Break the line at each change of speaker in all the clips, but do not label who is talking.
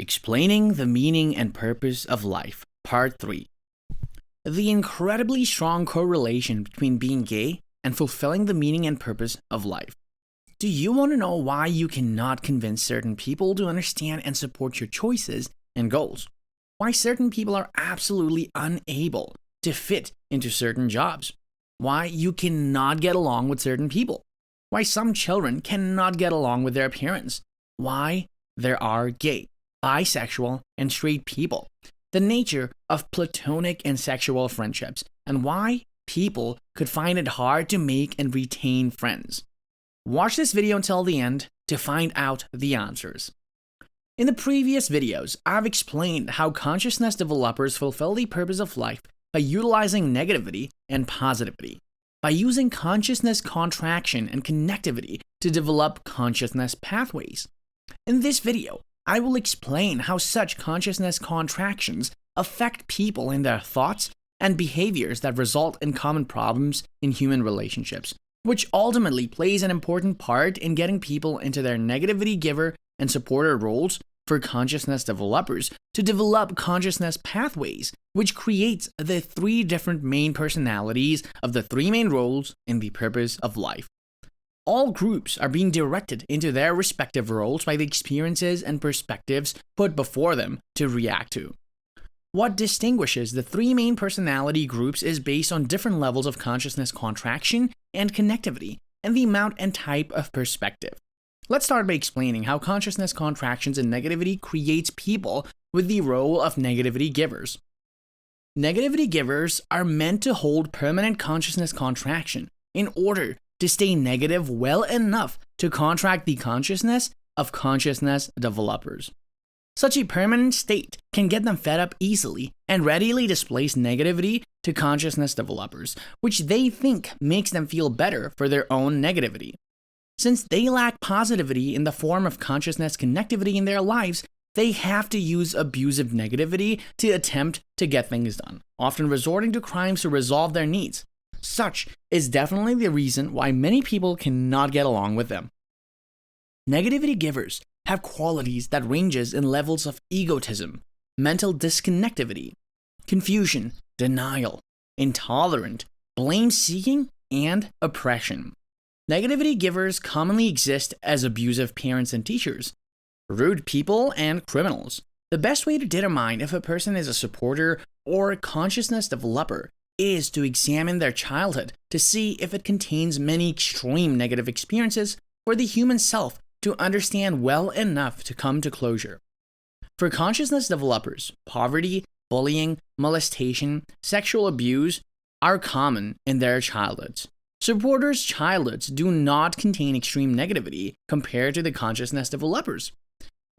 Explaining the Meaning and Purpose of Life, Part 3. The incredibly strong correlation between being gay and fulfilling the meaning and purpose of life. Do you want to know why you cannot convince certain people to understand and support your choices and goals? Why certain people are absolutely unable to fit into certain jobs? Why you cannot get along with certain people? Why some children cannot get along with their parents? Why there are gay, bisexual, and straight people, the nature of platonic and sexual friendships, and why people could find it hard to make and retain friends. Watch this video until the end to find out the answers. In the previous videos, I've explained how consciousness developers fulfill the purpose of life by utilizing negativity and positivity, by using consciousness contraction and connectivity to develop consciousness pathways. In this video, I will explain how such consciousness contractions affect people in their thoughts and behaviors that result in common problems in human relationships, which ultimately plays an important part in getting people into their negativity giver and supporter roles for consciousness developers to develop consciousness pathways, which creates the three different main personalities of the three main roles in the purpose of life. All groups are being directed into their respective roles by the experiences and perspectives put before them to react to. What distinguishes the three main personality groups is based on different levels of consciousness contraction and connectivity, and the amount and type of perspective. Let's start by explaining how consciousness contractions and negativity creates people with the role of negativity givers. Negativity givers are meant to hold permanent consciousness contraction in order to stay negative well enough to contract the consciousness of consciousness developers. Such a permanent state can get them fed up easily and readily displace negativity to consciousness developers, which they think makes them feel better for their own negativity. Since they lack positivity in the form of consciousness connectivity in their lives, they have to use abusive negativity to attempt to get things done, often resorting to crimes to resolve their needs. Such is definitely the reason why many people cannot get along with them. Negativity givers have qualities that ranges in levels of egotism, mental disconnectivity, confusion, denial, intolerant, blame-seeking, and oppression. Negativity givers commonly exist as abusive parents and teachers, rude people, and criminals. The best way to determine if a person is a supporter or a consciousness developer is to examine their childhood to see if it contains many extreme negative experiences for the human self to understand well enough to come to closure. For consciousness developers, poverty, bullying, molestation, sexual abuse are common in their childhoods. Supporters' childhoods do not contain extreme negativity compared to the consciousness developers.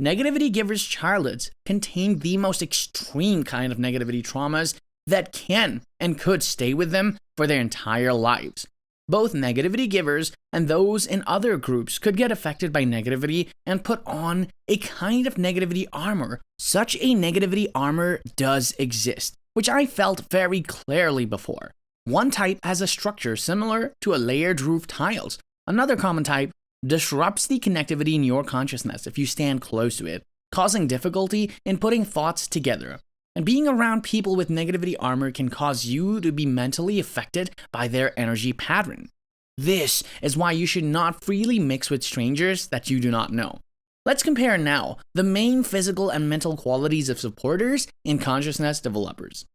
Negativity givers' childhoods contain the most extreme kind of negativity traumas that can and could stay with them for their entire lives. Both negativity givers and those in other groups could get affected by negativity and put on a kind of negativity armor. Such a negativity armor does exist, which I felt very clearly before. One type has a structure similar to a layered roof tiles. Another common type disrupts the connectivity in your consciousness if you stand close to it, causing difficulty in putting thoughts together. And being around people with negativity armor can cause you to be mentally affected by their energy pattern. This is why you should not freely mix with strangers that you do not know. Let's compare now the main physical and mental qualities of supporters and consciousness developers.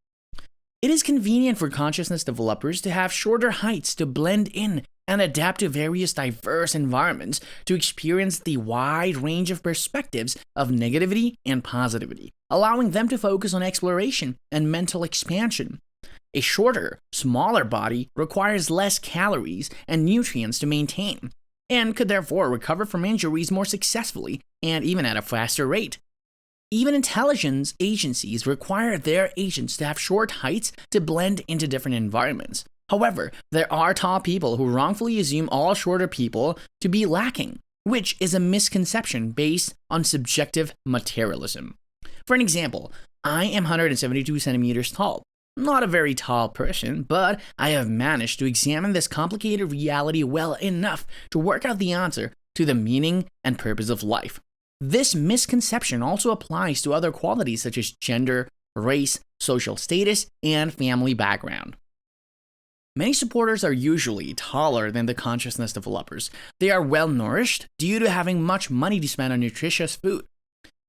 It is convenient for consciousness developers to have shorter heights to blend in and adapt to various diverse environments to experience the wide range of perspectives of negativity and positivity, allowing them to focus on exploration and mental expansion. A shorter, smaller body requires less calories and nutrients to maintain, and could therefore recover from injuries more successfully and even at a faster rate. Even intelligence agencies require their agents to have short heights to blend into different environments. However, there are tall people who wrongfully assume all shorter people to be lacking, which is a misconception based on subjective materialism. For an example, I am 172 centimeters tall. Not a very tall person, but I have managed to examine this complicated reality well enough to work out the answer to the meaning and purpose of life. This misconception also applies to other qualities such as gender, race, social status, and family background. Many supporters are usually taller than the consciousness developers. They are well nourished due to having much money to spend on nutritious food.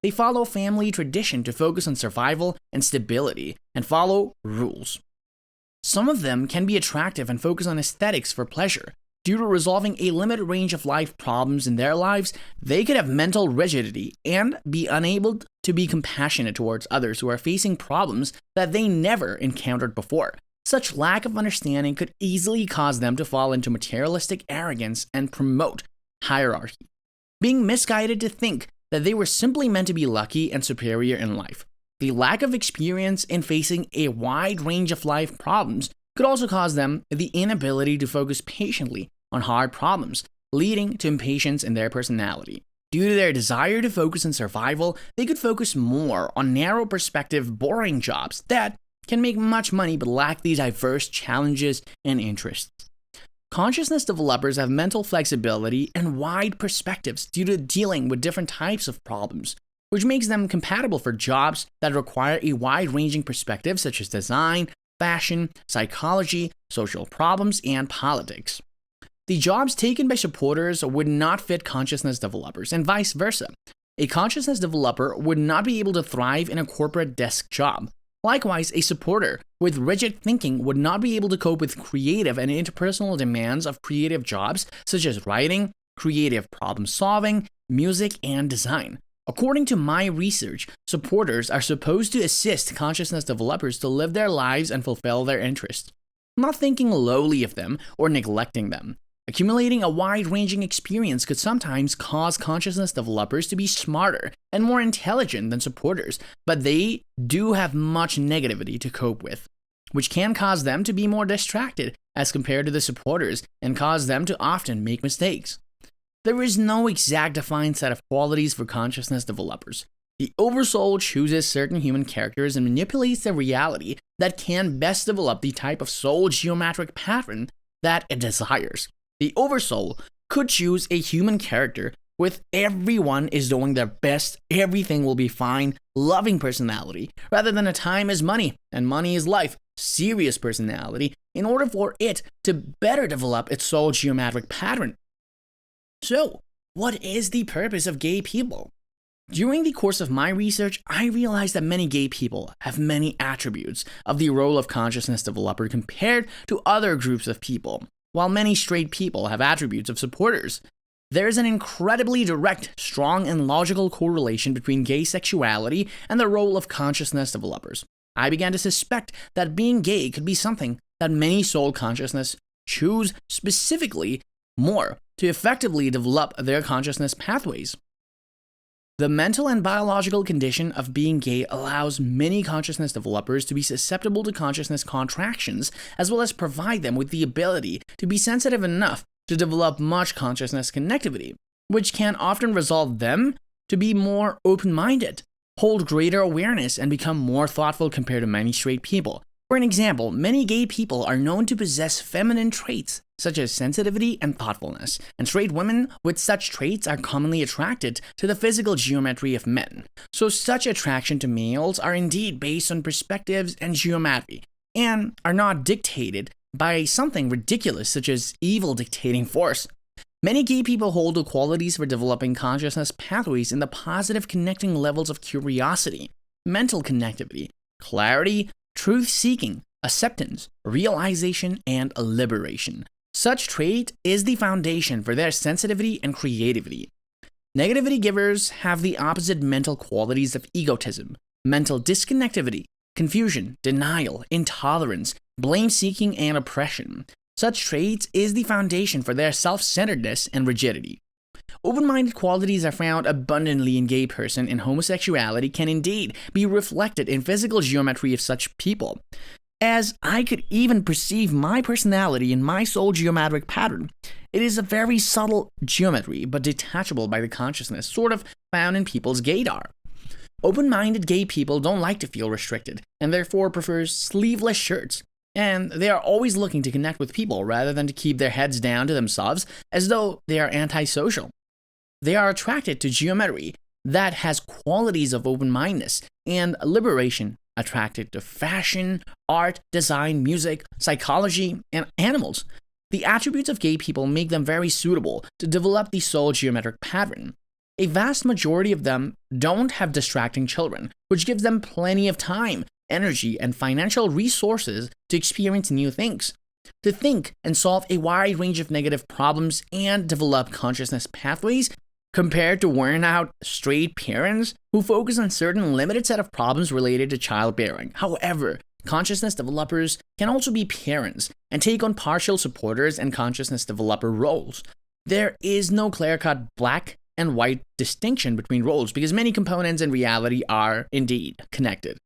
They follow family tradition to focus on survival and stability and follow rules. Some of them can be attractive and focus on aesthetics for pleasure. Due to resolving a limited range of life problems in their lives, they could have mental rigidity and be unable to be compassionate towards others who are facing problems that they never encountered before. Such lack of understanding could easily cause them to fall into materialistic arrogance and promote hierarchy, being misguided to think that they were simply meant to be lucky and superior in life. The lack of experience in facing a wide range of life problems could also cause them the inability to focus patiently on hard problems, leading to impatience in their personality. Due to their desire to focus on survival, they could focus more on narrow perspective, boring jobs that can make much money but lack these diverse challenges and interests. Consciousness developers have mental flexibility and wide perspectives due to dealing with different types of problems, which makes them compatible for jobs that require a wide-ranging perspective such as design, fashion, psychology, social problems, and politics. The jobs taken by supporters would not fit consciousness developers, and vice versa. A consciousness developer would not be able to thrive in a corporate desk job. Likewise, a supporter with rigid thinking would not be able to cope with creative and interpersonal demands of creative jobs such as writing, creative problem solving, music, and design. According to my research, supporters are supposed to assist consciousness developers to live their lives and fulfill their interests, not thinking lowly of them or neglecting them. Accumulating a wide-ranging experience could sometimes cause consciousness developers to be smarter and more intelligent than supporters, but they do have much negativity to cope with, which can cause them to be more distracted as compared to the supporters and cause them to often make mistakes. There is no exact defined set of qualities for consciousness developers. The oversoul chooses certain human characters and manipulates their reality that can best develop the type of soul geometric pattern that it desires. The oversoul could choose a human character with everyone is doing their best, everything will be fine, loving personality, rather than a time is money and money is life, serious personality, in order for it to better develop its soul geometric pattern. So, what is the purpose of gay people? During the course of my research, I realized that many gay people have many attributes of the role of consciousness developer compared to other groups of people, while many straight people have attributes of supporters. There is an incredibly direct, strong, and logical correlation between gay sexuality and the role of consciousness developers. I began to suspect that being gay could be something that many soul consciousness choose specifically more to effectively develop their consciousness pathways. The mental and biological condition of being gay allows many consciousness developers to be susceptible to consciousness contractions, as well as provide them with the ability to be sensitive enough to develop much consciousness connectivity, which can often result them to be more open-minded, hold greater awareness, and become more thoughtful compared to many straight people. For an example, many gay people are known to possess feminine traits, such as sensitivity and thoughtfulness, and straight women with such traits are commonly attracted to the physical geometry of men. So such attraction to males are indeed based on perspectives and geometry, and are not dictated by something ridiculous such as evil dictating force. Many gay people hold the qualities for developing consciousness pathways in the positive connecting levels of curiosity, mental connectivity, clarity, truth-seeking, acceptance, realization, and liberation. Such trait is the foundation for their sensitivity and creativity. Negativity givers have the opposite mental qualities of egotism, mental disconnectivity, confusion, denial, intolerance, blame-seeking, and oppression. Such traits is the foundation for their self-centeredness and rigidity. Open-minded qualities are found abundantly in gay person, and homosexuality can indeed be reflected in physical geometry of such people. As I could even perceive my personality in my soul geometric pattern, it is a very subtle geometry, but detachable by the consciousness, sort of found in people's gaydar. Open-minded gay people don't like to feel restricted, and therefore prefer sleeveless shirts, and they are always looking to connect with people rather than to keep their heads down to themselves as though they are antisocial. They are attracted to geometry that has qualities of open-mindedness and liberation, attracted to fashion, art, design, music, psychology, and animals. The attributes of gay people make them very suitable to develop the soul geometric pattern. A vast majority of them don't have distracting children, which gives them plenty of time, energy, and financial resources to experience new things, to think and solve a wide range of negative problems and develop consciousness pathways, compared to worn out straight parents who focus on certain limited set of problems related to childbearing. However, consciousness developers can also be parents and take on partial supporters and consciousness developer roles. There is no clear-cut black and white distinction between roles because many components in reality are indeed connected.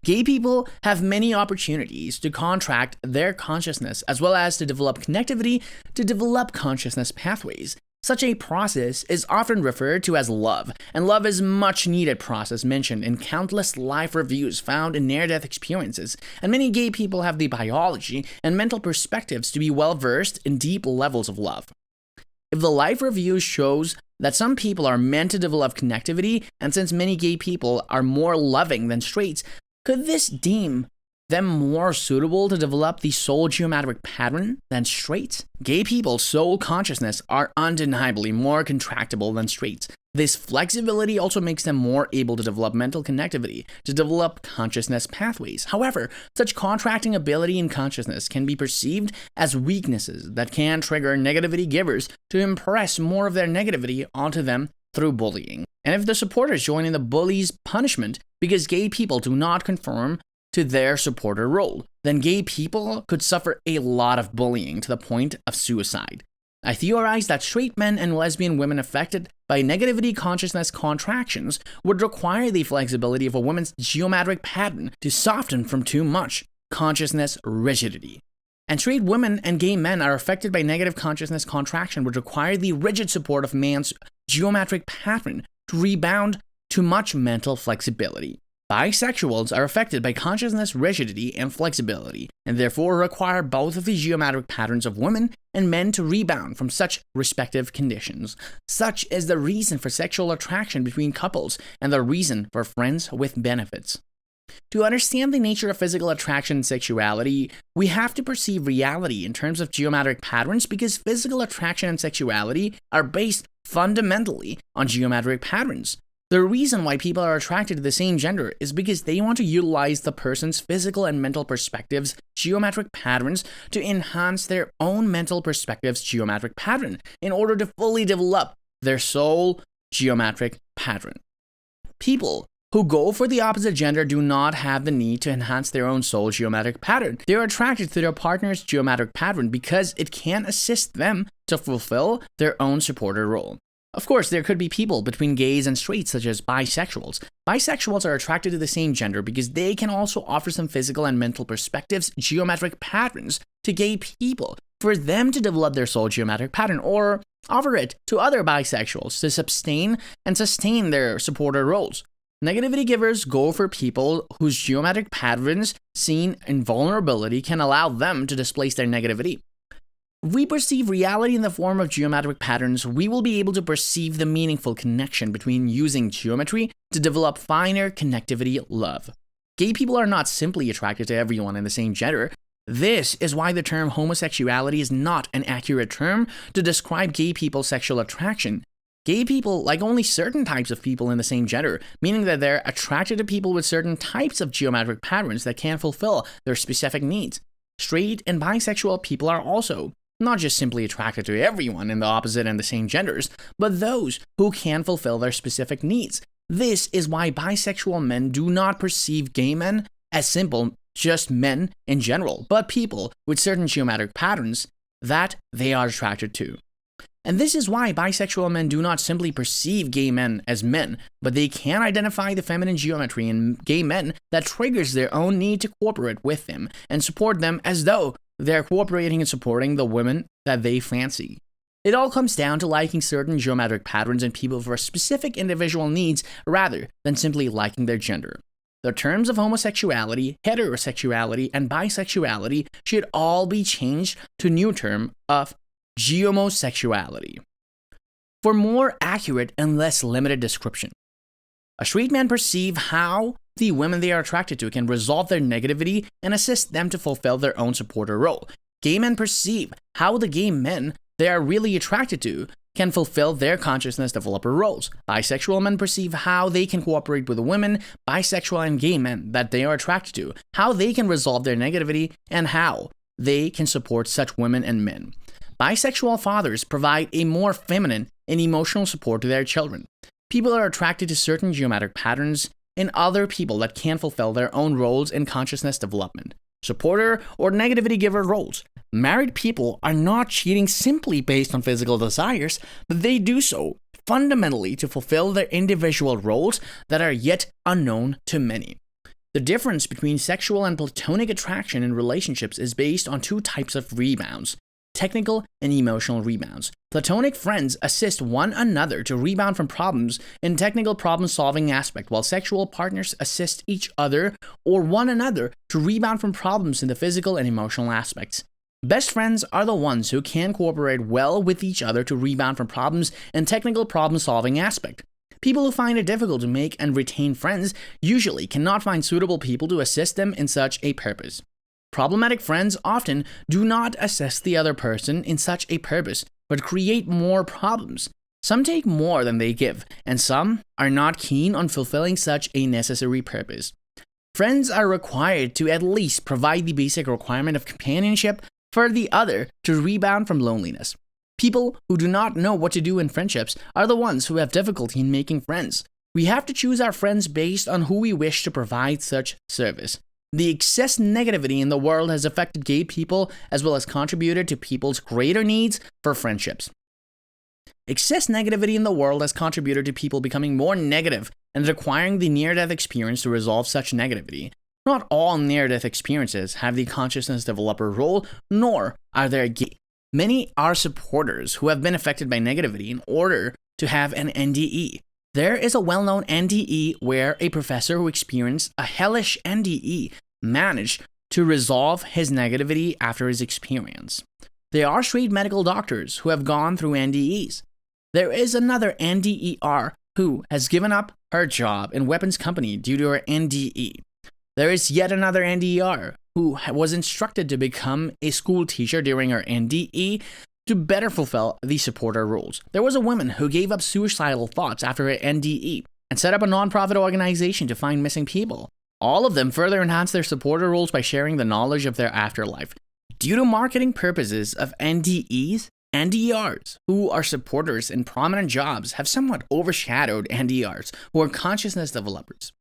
Gay people have many opportunities to contract their consciousness as well as to develop connectivity to develop consciousness pathways. Such a process is often referred to as love, and love is a much needed process mentioned in countless life reviews found in near-death experiences, and many gay people have the biology and mental perspectives to be well-versed in deep levels of love. If the life review shows that some people are meant to develop connectivity, and since many gay people are more loving than straights, could this deem them more suitable to develop the soul geometric pattern than straights? Gay people's soul consciousness are undeniably more contractible than straights. This flexibility also makes them more able to develop mental connectivity, to develop consciousness pathways. However, such contracting ability and consciousness can be perceived as weaknesses that can trigger negativity givers to impress more of their negativity onto them through bullying. And if the supporters join in the bully's punishment because gay people do not conform to their supporter role, then gay people could suffer a lot of bullying to the point of suicide. I theorize that straight men and lesbian women affected by negativity consciousness contractions would require the flexibility of a woman's geometric pattern to soften from too much consciousness rigidity. And straight women and gay men are affected by negative consciousness contraction would require the rigid support of man's geometric pattern to rebound to much mental flexibility. Bisexuals are affected by consciousness rigidity and flexibility, and therefore require both of the geometric patterns of women and men to rebound from such respective conditions. Such is the reason for sexual attraction between couples and the reason for friends with benefits. To understand the nature of physical attraction and sexuality, we have to perceive reality in terms of geometric patterns because physical attraction and sexuality are based fundamentally on geometric patterns. The reason why people are attracted to the same gender is because they want to utilize the person's physical and mental perspectives, geometric patterns, to enhance their own mental perspectives, geometric pattern, in order to fully develop their soul geometric pattern. People who go for the opposite gender do not have the need to enhance their own soul geometric pattern. They are attracted to their partner's geometric pattern because it can assist them to fulfill their own supporter role. Of course, there could be people between gays and straights, such as bisexuals. Bisexuals are attracted to the same gender because they can also offer some physical and mental perspectives, geometric patterns to gay people for them to develop their soul geometric pattern, or offer it to other bisexuals to sustain their supporter roles. Negativity givers go for people whose geometric patterns seen in vulnerability can allow them to displace their negativity. If we perceive reality in the form of geometric patterns, we will be able to perceive the meaningful connection between using geometry to develop finer connectivity love. Gay people are not simply attracted to everyone in the same gender. This is why the term homosexuality is not an accurate term to describe gay people's sexual attraction. Gay people like only certain types of people in the same gender, meaning that they're attracted to people with certain types of geometric patterns that can fulfill their specific needs. Straight and bisexual people are also not just simply attracted to everyone in the opposite and the same genders, but those who can fulfill their specific needs. This is why bisexual men do not perceive gay men as simple, just men in general, but people with certain geometric patterns that they are attracted to. And this is why bisexual men do not simply perceive gay men as men, but they can identify the feminine geometry in gay men that triggers their own need to cooperate with them and support them as though they're cooperating and supporting the women that they fancy. It all comes down to liking certain geometric patterns in people for specific individual needs rather than simply liking their gender. The terms of homosexuality, heterosexuality, and bisexuality should all be changed to new term of geomosexuality. For more accurate and less limited description, Straight men perceive how the women they are attracted to can resolve their negativity and assist them to fulfill their own supporter role. Gay men perceive how the gay men they are really attracted to can fulfill their consciousness developer roles. Bisexual men perceive how they can cooperate with the women, bisexual and gay men that they are attracted to, how they can resolve their negativity, and how they can support such women and men. Bisexual fathers provide a more feminine and emotional support to their children. People are attracted to certain geometric patterns in other people that can fulfill their own roles in consciousness development. Supporter or negativity giver roles. Married people are not cheating simply based on physical desires, but they do so fundamentally to fulfill their individual roles that are yet unknown to many. The difference between sexual and platonic attraction in relationships is based on two types of rebounds: technical and emotional rebounds. Platonic friends assist one another to rebound from problems in technical problem-solving aspect, while sexual partners assist each other or one another to rebound from problems in the physical and emotional aspects. Best friends are the ones who can cooperate well with each other to rebound from problems in technical problem-solving aspect. People who find it difficult to make and retain friends usually cannot find suitable people to assist them in such a purpose. Problematic friends often do not assist the other person in such a purpose, but create more problems. Some take more than they give, and some are not keen on fulfilling such a necessary purpose. Friends are required to at least provide the basic requirement of companionship for the other to rebound from loneliness. People who do not know what to do in friendships are the ones who have difficulty in making friends. We have to choose our friends based on who we wish to provide such service. The excess negativity in the world has affected gay people as well as contributed to people's greater needs for friendships. Excess negativity in the world has contributed to people becoming more negative and requiring the near-death experience to resolve such negativity. Not all near-death experiences have the consciousness developer role, nor are they gay. Many are supporters who have been affected by negativity in order to have an NDE. There is a well-known NDE where a professor who experienced a hellish NDE managed to resolve his negativity after his experience. There are straight medical doctors who have gone through NDEs. There is another NDER who has given up her job in weapons company due to her NDE. There is yet another NDER who was instructed to become a school teacher during her NDE to better fulfill the supporter roles. There was a woman who gave up suicidal thoughts after her NDE and set up a non-profit organization to find missing people. All of them further enhanced their supporter roles by sharing the knowledge of their afterlife. Due to marketing purposes of NDEs, NDERs, who are supporters in prominent jobs, have somewhat overshadowed NDERs, who are consciousness developers.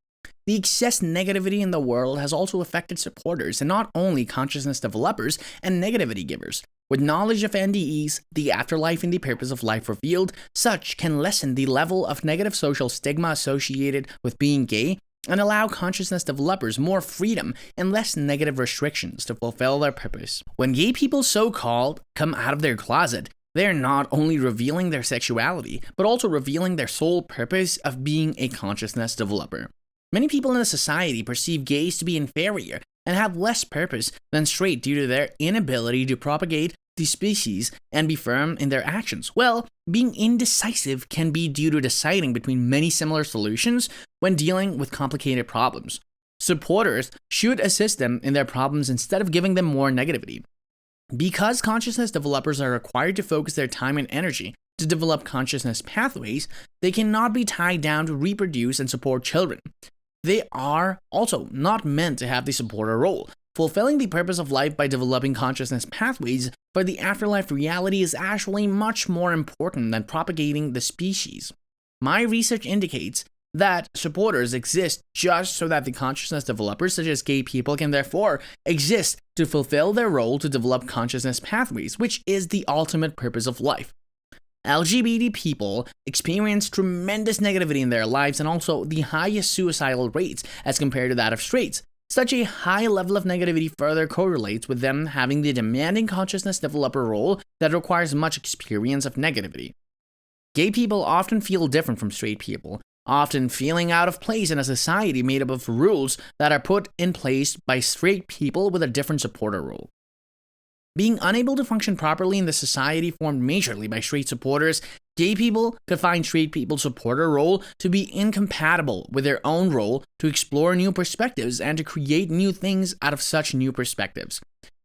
The excess negativity in the world has also affected supporters, and not only consciousness developers and negativity givers. With knowledge of NDEs, the afterlife and the purpose of life revealed, such can lessen the level of negative social stigma associated with being gay and allow consciousness developers more freedom and less negative restrictions to fulfill their purpose. When gay people so-called come out of their closet, they are not only revealing their sexuality, but also revealing their sole purpose of being a consciousness developer. Many people in the society perceive gays to be inferior and have less purpose than straight due to their inability to propagate the species and be firm in their actions. Well, being indecisive can be due to deciding between many similar solutions when dealing with complicated problems. Supporters should assist them in their problems instead of giving them more negativity. Because consciousness developers are required to focus their time and energy to develop consciousness pathways, they cannot be tied down to reproduce and support children. They are also not meant to have the supporter role. Fulfilling the purpose of life by developing consciousness pathways for the afterlife reality is actually much more important than propagating the species. My research indicates that supporters exist just so that the consciousness developers, such as gay people, can therefore exist to fulfill their role to develop consciousness pathways, which is the ultimate purpose of life. LGBT people experience tremendous negativity in their lives and also the highest suicidal rates as compared to that of straights. Such a high level of negativity further correlates with them having the demanding consciousness developer role that requires much experience of negativity. Gay people often feel different from straight people, often feeling out of place in a society made up of rules that are put in place by straight people with a different supporter role. Being unable to function properly in the society formed majorly by straight supporters, gay people could find straight people's supporter role to be incompatible with their own role to explore new perspectives and to create new things out of such new perspectives.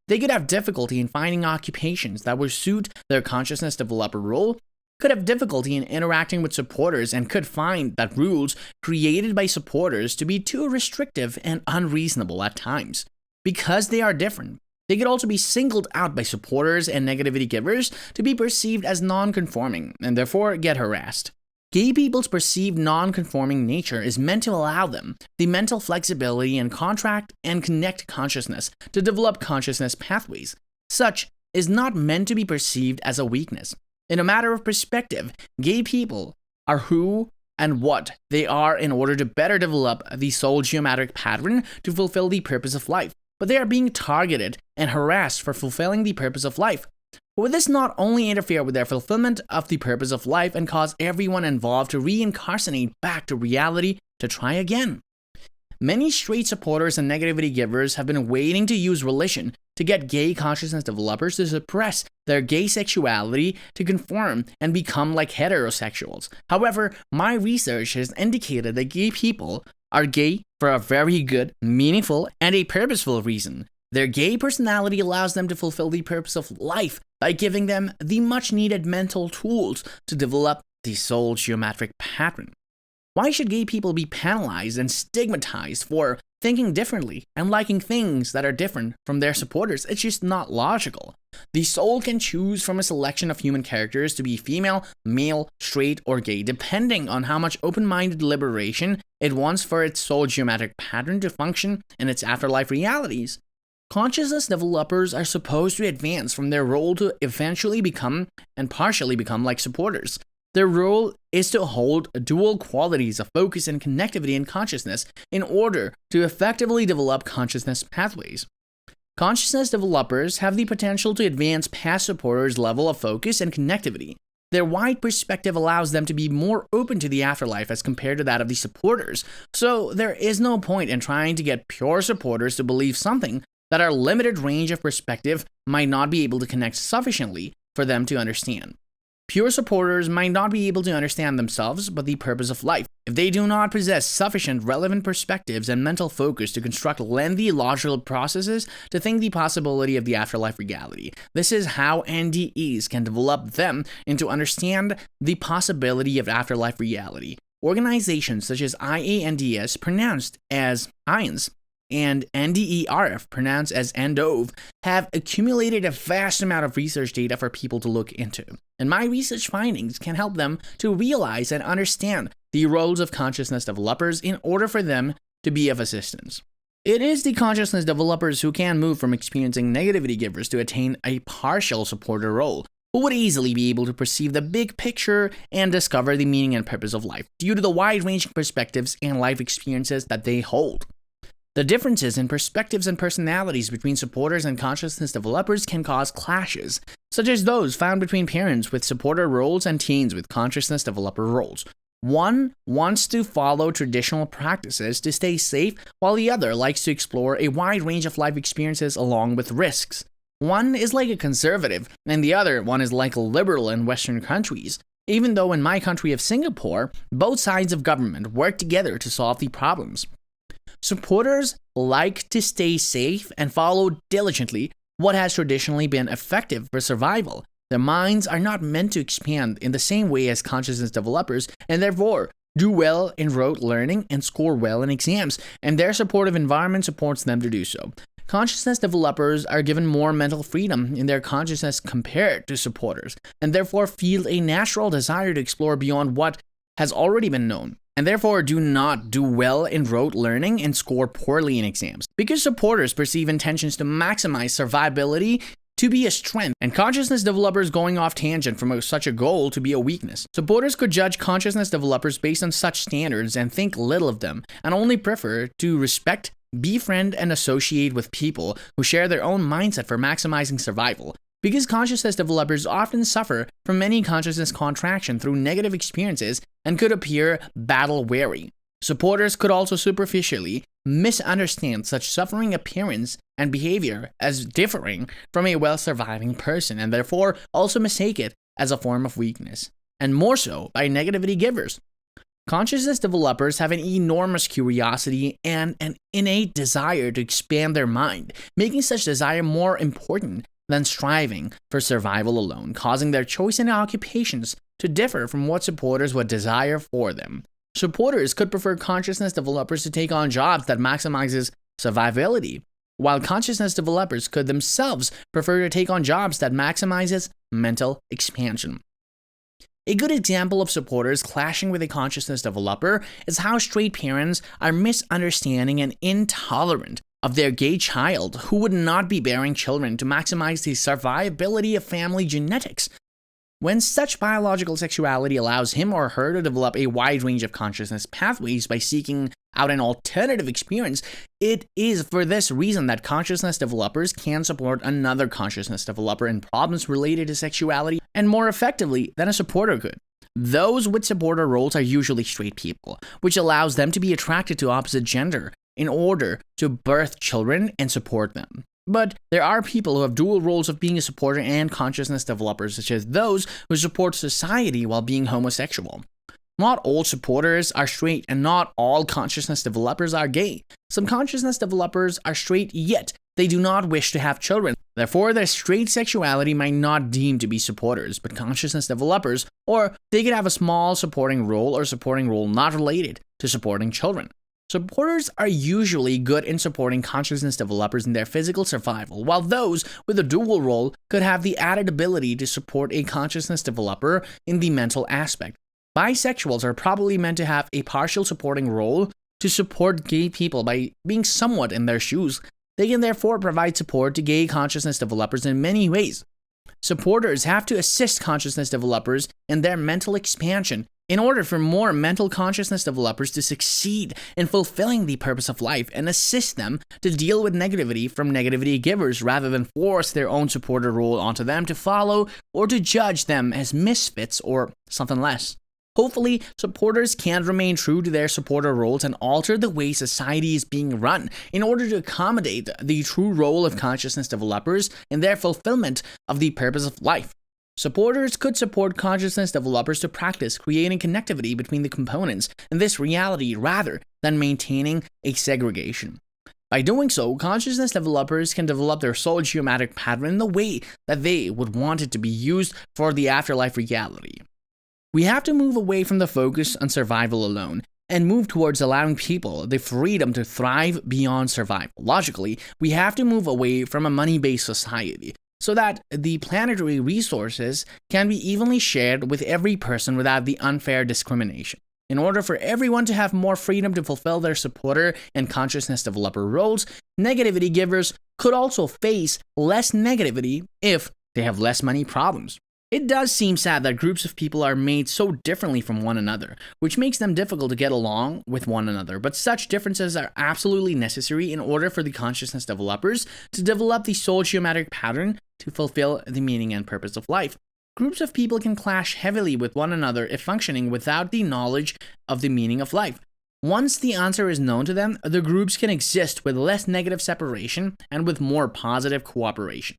They could have difficulty in finding occupations that would suit their consciousness developer role, could have difficulty in interacting with supporters, and could find that rules created by supporters to be too restrictive and unreasonable at times. Because they are different, they could also be singled out by supporters and negativity givers to be perceived as non-conforming and therefore get harassed. Gay people's perceived non-conforming nature is meant to allow them the mental flexibility and contract and connect consciousness to develop consciousness pathways. Such is not meant to be perceived as a weakness. In a matter of perspective, gay people are who and what they are in order to better develop the soul geometric pattern to fulfill the purpose of life. But they are being targeted and harassed for fulfilling the purpose of life. Would this not only interfere with their fulfillment of the purpose of life and cause everyone involved to reincarnate back to reality to try again? Many straight supporters and negativity givers have been waiting to use religion to get gay consciousness developers to suppress their gay sexuality to conform and become like heterosexuals. However, my research has indicated that gay people are gay for a very good, meaningful, and a purposeful reason. Their gay personality allows them to fulfill the purpose of life by giving them the much-needed mental tools to develop the soul geometric pattern. Why should gay people be penalized and stigmatized for thinking differently and liking things that are different from their supporters? It's just not logical. The soul can choose from a selection of human characters to be female, male, straight, or gay, depending on how much open-minded liberation it wants for its soul geometric pattern to function in its afterlife realities. Consciousness developers are supposed to advance from their role to eventually become and partially become like supporters. Their role is to hold dual qualities of focus and connectivity in consciousness in order to effectively develop consciousness pathways. Consciousness developers have the potential to advance past supporters' level of focus and connectivity. Their wide perspective allows them to be more open to the afterlife as compared to that of the supporters, so there is no point in trying to get pure supporters to believe something that our limited range of perspective might not be able to connect sufficiently for them to understand. Pure supporters might not be able to understand themselves, but the purpose of life, if they do not possess sufficient relevant perspectives and mental focus to construct lengthy logical processes to think the possibility of the afterlife reality. This is how NDEs can develop them into understand the possibility of afterlife reality. Organizations such as IANDS, pronounced as IANS, and NDERF, pronounced as ENDOV, have accumulated a vast amount of research data for people to look into. And my research findings can help them to realize and understand the roles of consciousness developers in order for them to be of assistance. It is the consciousness developers who can move from experiencing negativity givers to attain a partial supporter role, who would easily be able to perceive the big picture and discover the meaning and purpose of life due to the wide-ranging perspectives and life experiences that they hold. The differences in perspectives and personalities between supporters and consciousness developers can cause clashes, such as those found between parents with supporter roles and teens with consciousness developer roles. One wants to follow traditional practices to stay safe, while the other likes to explore a wide range of life experiences along with risks. One is like a conservative, and the other one is like a liberal in Western countries. Even though in my country of Singapore, both sides of government work together to solve the problems. Supporters like to stay safe and follow diligently what has traditionally been effective for survival. Their minds are not meant to expand in the same way as consciousness developers, and therefore do well in rote learning and score well in exams, and their supportive environment supports them to do so. Consciousness developers are given more mental freedom in their consciousness compared to supporters, and therefore feel a natural desire to explore beyond what has already been known, and therefore do not do well in rote learning and score poorly in exams. Because supporters perceive intentions to maximize survivability to be a strength, and consciousness developers going off tangent from such a goal to be a weakness. Supporters could judge consciousness developers based on such standards and think little of them, and only prefer to respect, befriend, and associate with people who share their own mindset for maximizing survival. Because consciousness developers often suffer from many consciousness contraction through negative experiences and could appear battle-weary. Supporters could also superficially misunderstand such suffering appearance and behavior as differing from a well-surviving person, and therefore also mistake it as a form of weakness, and more so by negativity givers. Consciousness developers have an enormous curiosity and an innate desire to expand their mind, making such desire more important than striving for survival alone, causing their choice in occupations to differ from what supporters would desire for them. Supporters could prefer consciousness developers to take on jobs that maximizes survivability, while consciousness developers could themselves prefer to take on jobs that maximizes mental expansion. A good example of supporters clashing with a consciousness developer is how straight parents are misunderstanding and intolerant of their gay child who would not be bearing children to maximize the survivability of family genetics. When such biological sexuality allows him or her to develop a wide range of consciousness pathways by seeking out an alternative experience, it is for this reason that consciousness developers can support another consciousness developer in problems related to sexuality and more effectively than a supporter could. Those with supporter roles are usually straight people, which allows them to be attracted to opposite gender in order to birth children and support them. But there are people who have dual roles of being a supporter and consciousness developers, such as those who support society while being homosexual. Not all supporters are straight, and not all consciousness developers are gay. Some consciousness developers are straight, yet they do not wish to have children. Therefore, their straight sexuality might not deem to be supporters, but consciousness developers, or they could have a small supporting role or supporting role not related to supporting children. Supporters are usually good in supporting consciousness developers in their physical survival, while those with a dual role could have the added ability to support a consciousness developer in the mental aspect. Bisexuals are probably meant to have a partial supporting role to support gay people by being somewhat in their shoes. They can therefore provide support to gay consciousness developers in many ways. Supporters have to assist consciousness developers in their mental expansion in order for more mental consciousness developers to succeed in fulfilling the purpose of life, and assist them to deal with negativity from negativity givers rather than force their own supporter role onto them to follow or to judge them as misfits or something less. Hopefully, supporters can remain true to their supporter roles and alter the way society is being run in order to accommodate the true role of consciousness developers in their fulfillment of the purpose of life. Supporters could support consciousness developers to practice creating connectivity between the components in this reality rather than maintaining a segregation. By doing so, consciousness developers can develop their soul geometric pattern in the way that they would want it to be used for the afterlife reality. We have to move away from the focus on survival alone and move towards allowing people the freedom to thrive beyond survival. Logically, we have to move away from a money-based society so that the planetary resources can be evenly shared with every person without the unfair discrimination. In order for everyone to have more freedom to fulfill their supporter and consciousness developer roles, negativity givers could also face less negativity if they have less money problems. It does seem sad that groups of people are made so differently from one another, which makes them difficult to get along with one another, but such differences are absolutely necessary in order for the consciousness developers to develop the soul geometric pattern to fulfill the meaning and purpose of life. Groups of people can clash heavily with one another if functioning without the knowledge of the meaning of life. Once the answer is known to them, the groups can exist with less negative separation and with more positive cooperation.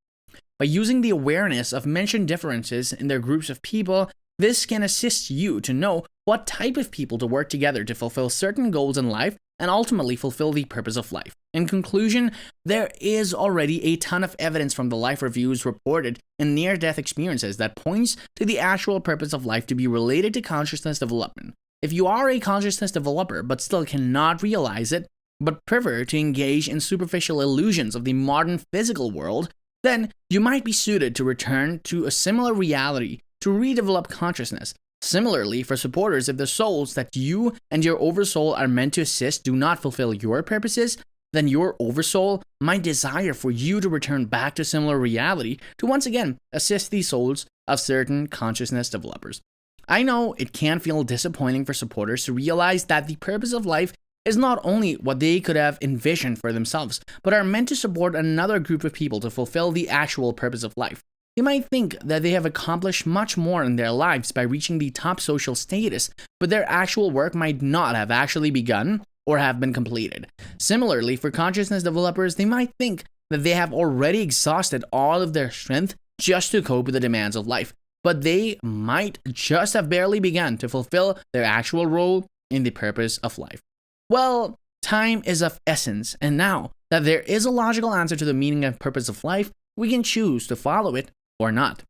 By using the awareness of mentioned differences in their groups of people, this can assist you to know what type of people to work together to fulfill certain goals in life and ultimately fulfill the purpose of life. In conclusion, there is already a ton of evidence from the life reviews reported in near-death experiences that points to the actual purpose of life to be related to consciousness development. If you are a consciousness developer but still cannot realize it, but prefer to engage in superficial illusions of the modern physical world, then you might be suited to return to a similar reality to redevelop consciousness. Similarly, for supporters, if the souls that you and your oversoul are meant to assist do not fulfill your purposes, then your oversoul might desire for you to return back to similar reality to once again assist the souls of certain consciousness developers. I know it can feel disappointing for supporters to realize that the purpose of life is not only what they could have envisioned for themselves, but are meant to support another group of people to fulfill the actual purpose of life. They might think that they have accomplished much more in their lives by reaching the top social status, but their actual work might not have actually begun or have been completed. Similarly, for consciousness developers, they might think that they have already exhausted all of their strength just to cope with the demands of life, but they might just have barely begun to fulfill their actual role in the purpose of life. Well, time is of essence, and now that there is a logical answer to the meaning and purpose of life, we can choose to follow it or not.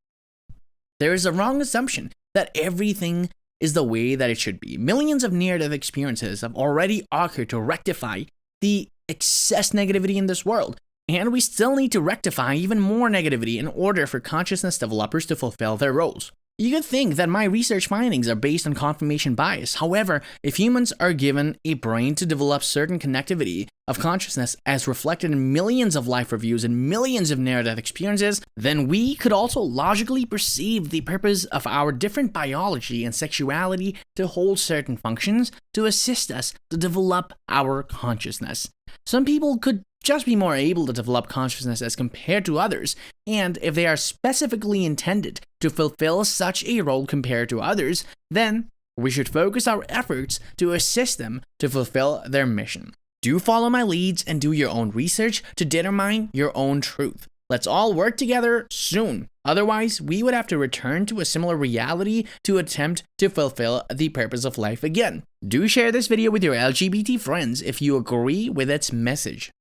There is a wrong assumption that everything is the way that it should be. Millions of near-death experiences have already occurred to rectify the excess negativity in this world, and we still need to rectify even more negativity in order for consciousness developers to fulfill their roles. You could think that my research findings are based on confirmation bias. However, if humans are given a brain to develop certain connectivity of consciousness as reflected in millions of life reviews and millions of near-death experiences, then we could also logically perceive the purpose of our different biology and sexuality to hold certain functions to assist us to develop our consciousness. Some people could just be more able to develop consciousness as compared to others, and if they are specifically intended to fulfill such a role compared to others, then we should focus our efforts to assist them to fulfill their mission. Do follow my leads and do your own research to determine your own truth. Let's all work together soon. Otherwise, we would have to return to a similar reality to attempt to fulfill the purpose of life again. Do share this video with your LGBT friends if you agree with its message.